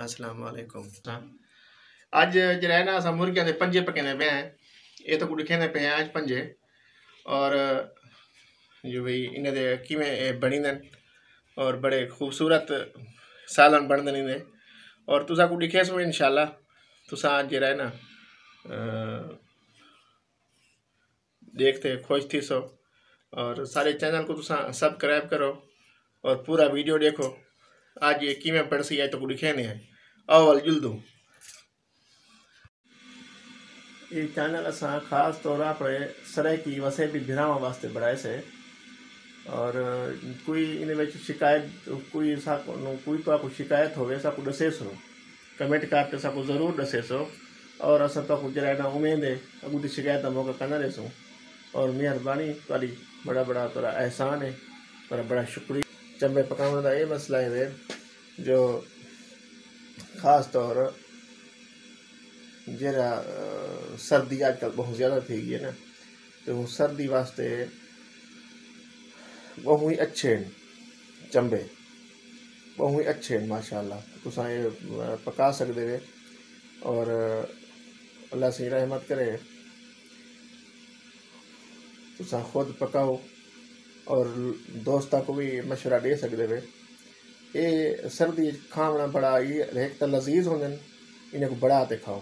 अस्सलाम वालेकुम। अज जरा है ना असां मुर्गियां दे पंजे पकाने पे हैं। ये तो कुछ दिखेंदे पे हैं अज पंजे और जो भाई इन्हें दे किवें बनींदन और बड़े खूबसूरत सालन बनदन इन्हें और तुसा को दिखे सो इंशाल्लाह तुसा अज जरा है ना देखते खुश थी सो और सारे चैनल को तुसा सब्सक्राइब करो और पूरा वीडियो देखो। आज ये किवें पड़सी है तो कुछ दिखे नहीं है अवल जुल्दू ये चैनल असा खास तौर पर सराइकी वसे भी भिरावां वास्ते बनाए से और कोई इन शिकायत कोई कोई शिकायत होवे साकू दसे सो कमेंट करके साकू ज़रूर दसे सो और असा तो जरा ना उम्मीद है अगू की शिकायत का मौका करना रहे सो और मेहरबानी तारी बड़ा बड़ा तोरा एहसान है तोरा बड़ा शुक्रिया। चंबे पकाने का ये मसला है जो खास तौर जरा सर्दी आजकल बहुत ज़्यादा थी गई है ना तो सर्दी वास्ते बहुत ही अच्छे हैं चंबे बहुत ही अच्छे हैं माशाल्लाह तुसा ये पका सकते वे और अल्लाह से रहमत करे तुसा खुद पकाओ और दोस्तों को भी मशवरा दे सकते वे। ये सर्दी खाना बड़ा एक तो लजीज होंगे इन्हें को बड़ा ते खाओ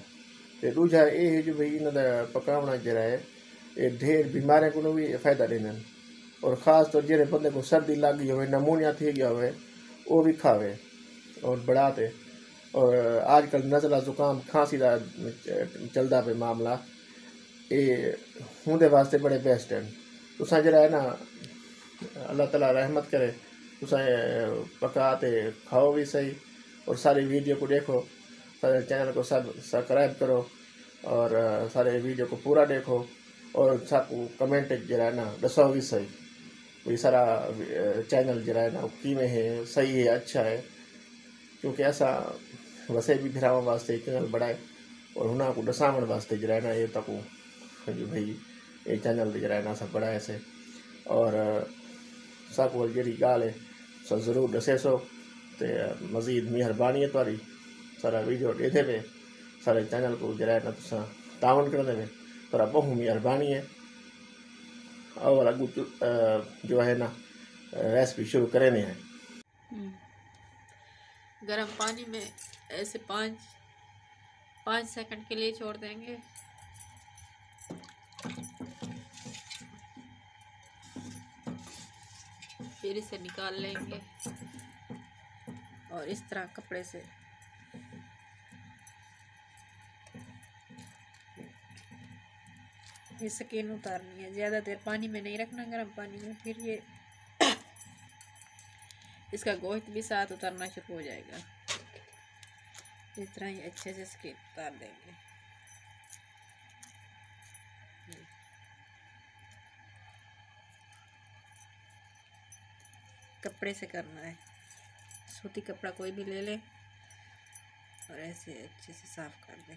तो दूजा ये जो भाई इन्होंने पकावना जरा है ये ढेर बीमारियों को भी फायदा देना और ख़ास तौर जेरे बंदे को सर्दी लग गई हो नमूनिया थी गया हो वो भी खावे और बढ़ाते और आजकल नज़ला जुकाम खांसी का चलता पे मामला ये होंदे वास्ते बड़े बेस्ट हैं। तुसा जरा है ना अल्लाह ताला रहमत करे तुसा पकाते खाओ भी सही और सारी वीडियो को देखो सारे चैनल को सब्सक्राइब करो और सारे वीडियो को पूरा देखो और साकू कमेंट जरा है ना दसो भी सही कोई सारा चैनल जरा है ना किमें है सही है अच्छा है क्योंकि ऐसा वैसे भी फिराव वास्ते चैनल बढ़ाए और हुना को दसावण वास्ते जरा है ना ये तक जो भाई ये चैनल जरा है ना सब बढ़ाए से और साकू जी गाल है सो ज़रूर दसे सो तो मज़ीद मेहरबानी है तारी सारा वीडियो देते पे सारे चैनल को जरा है ना तुसा तावन कर दे तोरा बहुत मेहरबानी है और अगू जो है ना रेसिपी शुरू करें है। गरम पानी में ऐसे 5 सेकंड के लिए छोड़ देंगे। फिर इसे निकाल लेंगे और इस तरह कपड़े से ये स्किन उतारनी है। ज़्यादा देर पानी में नहीं रखना गर्म पानी में, फिर ये इसका गोश्त भी साथ उतारना शुरू हो जाएगा। इस तरह ही अच्छे से स्किन उतार देंगे। कपड़े से करना है, सूती कपड़ा कोई भी ले ले और ऐसे अच्छे से साफ कर दें।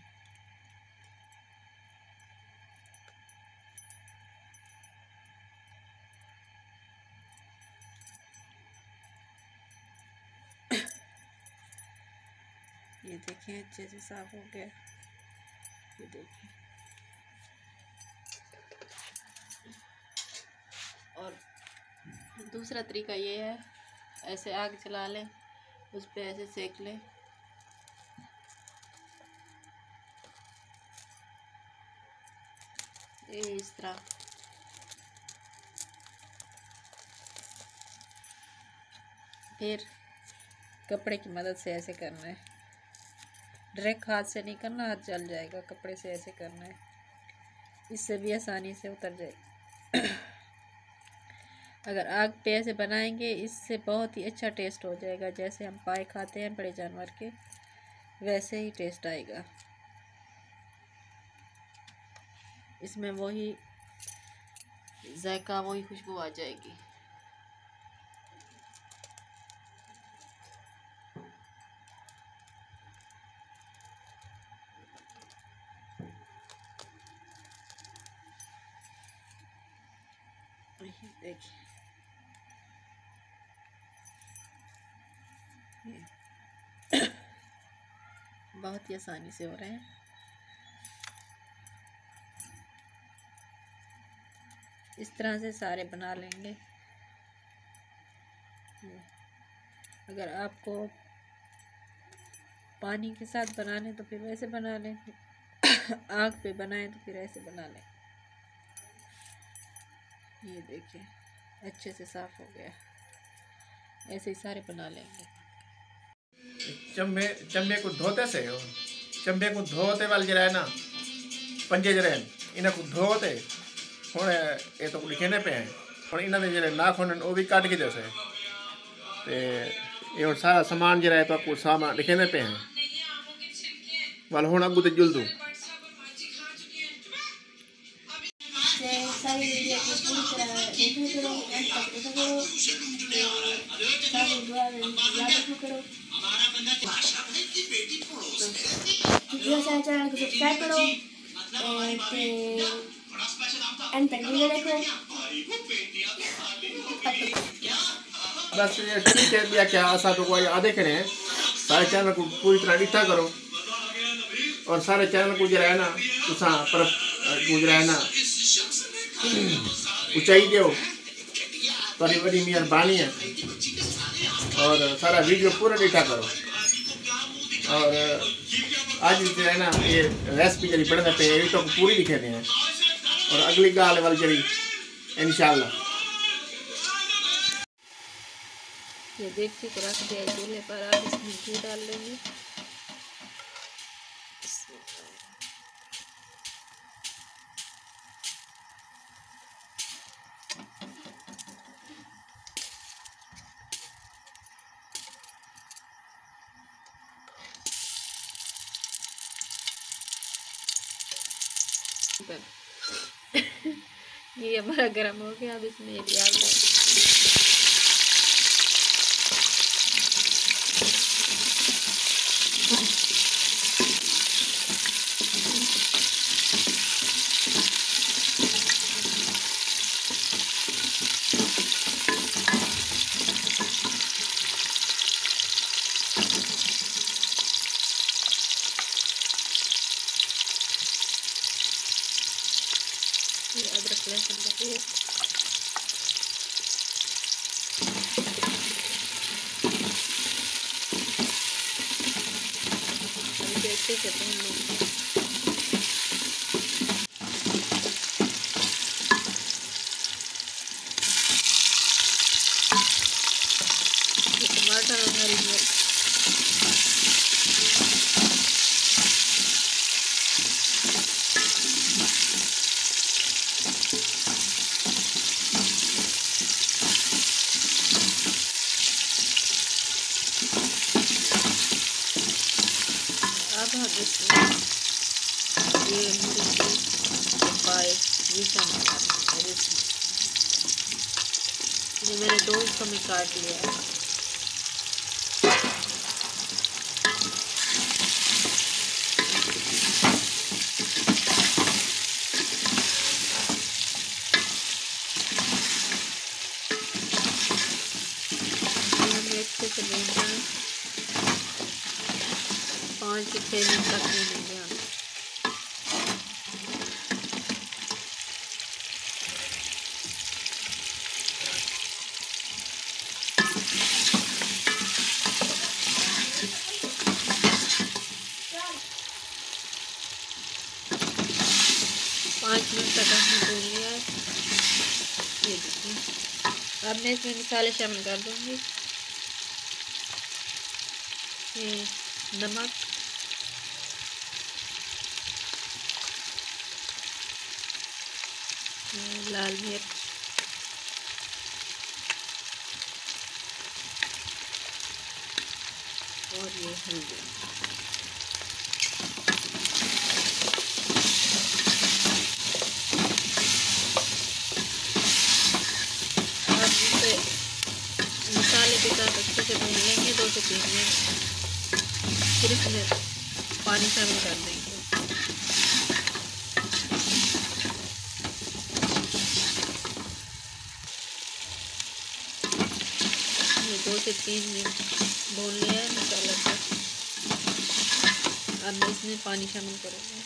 ये देखिए अच्छे से साफ हो गया। ये देखिए और दूसरा तरीका ये है, ऐसे आग जला लें, उस पे ऐसे सेक लें। ये इस तरह फिर कपड़े की मदद से ऐसे करना है। डायरेक्ट हाथ से नहीं करना, हाथ जल जाएगा। कपड़े से ऐसे करना है, इससे भी आसानी से उतर जाएगा। अगर आग पे ऐसे बनाएंगे इससे बहुत ही अच्छा टेस्ट हो जाएगा। जैसे हम पाए खाते हैं बड़े जानवर के, वैसे ही टेस्ट आएगा। इसमें वही जायका, वही खुशबू आ जाएगी। देखिए बहुत ही आसानी से हो रहे हैं। इस तरह से सारे बना लेंगे। अगर आपको पानी के साथ बनाने तो फिर वैसे बना लें, आग पे बनाएं तो फिर ऐसे बना लें। ये देखिए अच्छे से साफ हो गया। ऐसे ही सारे बना लेंगे। चंबे को धोते से हो, चंबे को धोते वाल जरा है ना पंजे जरे इन्हें को धोते हुण ये तो लिखे पे हैं हुण इन्होंने जरे नाखून वो भी कट के जैसे ते ये हुण सारा सामान जरा है तो आपको सामान लिखे पे हैं वाल हुण अगू ते जुल दूँ। सारी वीडियो को पूरी तरह देखा करो, एंड तक देखा करो, सारी दुआ याद रखा करो। जो हमारे चैनल को सब्सक्राइब करो ते एंड तक वीडियो देखो। बस ये ठीक है भैया, क्या आशा तो कोई आधे करें सारे चैनल को पूरी तरह डिठा करो और सारे चैनल को जरा है ना तुसा पर गुजरा है ना ऊंचाई दो, बड़ी बड़ी मेहरबानी है। और सारा वीडियो पूरा डिठा करो। और आज जो है ना ये रेसिपी जरी पढ़ने पे ये तो पूरी लिखे थे हैं और अगली गाल वाली जरी इंशाल्लाह। ये देखिए को रख दिया चूल्हे पर। अब इसमें घी डाल लेंगे। ये हमारा गर्म हो गया। अब इसमें ये प्याज डाल अदरक लहसुन का पेस्ट। अच्छे से भून लेंगे। टमाटर और हरी मिर्च अब हम इसमें ये मुर्गी पाए ये शामिल करेंगे। ये मैंने 2 हिस्सों में काट लिया है। अच्छे से भूनना है। 5 से 6 मिनट तक भूनेंगे हम। मिनट तक हमने भून लिया है। ये देखिए। अब मैं इसमें मसाले शामिल कर दूंगी। ये नमक, लाल मिर्च, और ये हल्दी। अब इसे मसाले के साथ अच्छे से भून लेंगे 2 से 3 मिनट। फिर इसमें पानी शामिल कर देंगे। ये 2 से 3 मिनट भून लिया है मसाला को। अब मैं इसमें पानी शामिल करूँगी।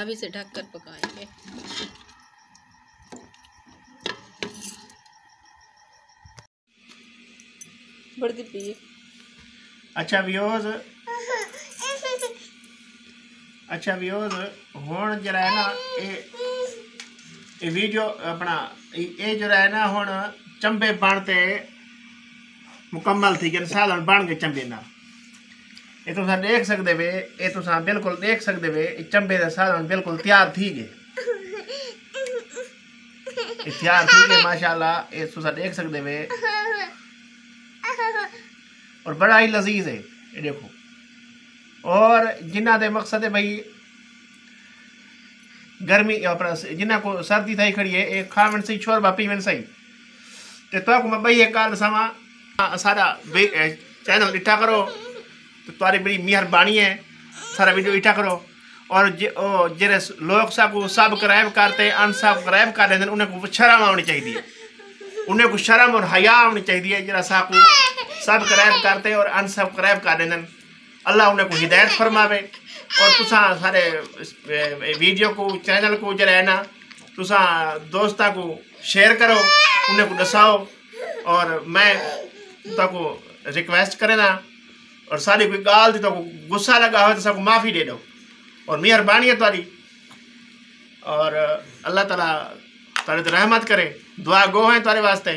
अब इसे ढककर पकाएंगे। बढ़ती पिए। अच्छा व्यूअर्स हुण जरा है ना ये वीडियो अपना ये जरा है ना हुण चंबे बनते मुकम्मल थी गए, सालन बन गए चंबे ना। ये तुम देख सकते वे, ये तुम बिल्कुल देख सकते वे चंबे के सालन बिल्कुल तैयार थी गए, तैयार थी गए माशाल्लाह। ये तुम देख सकते वे और बड़ा ही लजीज है ये देखो। और जिन्ना दे मकसद है भाई गर्मी अपना जिन्ना को सर्दी थी खड़ी है ये खावन सही शोरबा पीवन सही। तो मैं भाई एक गाल समा सारा चैनल इट्ठा करो तो तुम्हारी बड़ी मेहरबानी है, सारा वीडियो इट्ठा करो। और जेरे लोग साकू सब्सक्राइब करते अनसब्सक्राइब कर देते उन्हें को शर्म आनी चाहिए, उन्हें को शर्म और हया आनी चाहिए। जरा साकू सब्सक्राइब करते और अनसब्सक्राइब कर देते, अल्लाह उन्हें को हिदायत फरमावे। और तुसा सारे वीडियो को चैनल को जरा है ना तुसा दोस्ता को शेयर करो, उन्हें को दसाओ। और मैं तो रिक्वेस्ट करे ना और सारी कोई गाल थी तो गुस्सा लगा हो तो सबको माफ़ी दे दो और मेहरबानी है तुम्हारी। और अल्लाह ताला तुम्हारे तो रहमत करे, दुआ गो है तुम्हारे वास्ते।